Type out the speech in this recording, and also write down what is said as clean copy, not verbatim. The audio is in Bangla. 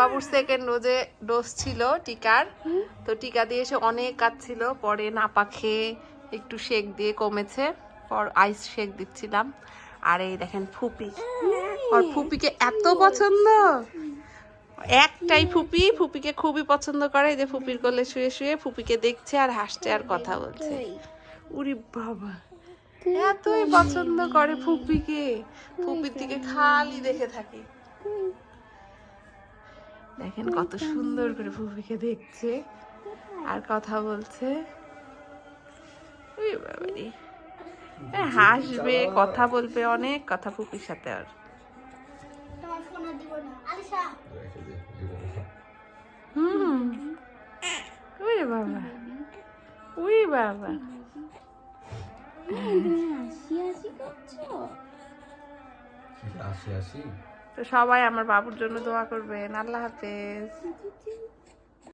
বাবুর সেকেন্ড ডোজ ছিল টিকার, তো টিকা দিয়ে এসে অনেক কাঁদছিল, পরে নাপা খেয়ে একটু শেক দিয়ে কমেছে, পর আইস শেক দিচ্ছিলাম। আর এই দেখেন ফুপি, আর ফুপিকে এত পছন্দ, একটাই ফুপি, ফুপিকে খুবই পছন্দ করে। এই যে ফুপির কোলে শুয়ে শুয়ে ফুপিকে দেখছে আর হাসছে আর কথা বলছে। উরি বাবা, এতই পছন্দ করে ফুপিকে, ফুপির দিকে খালি দেখে থাকি। দেখেন কত সুন্দর করে ফুপিকে দেখছে আর কথা বলছে। উই বাবারে, হাসবে, কথা বলবে, অনেক কথা ফুপির সাথে। আর হুম, উই বাবা, উই বাবা, তো সবাই আমার বাবুর জন্য দোয়া করবেন। আল্লাহ হাফেজ।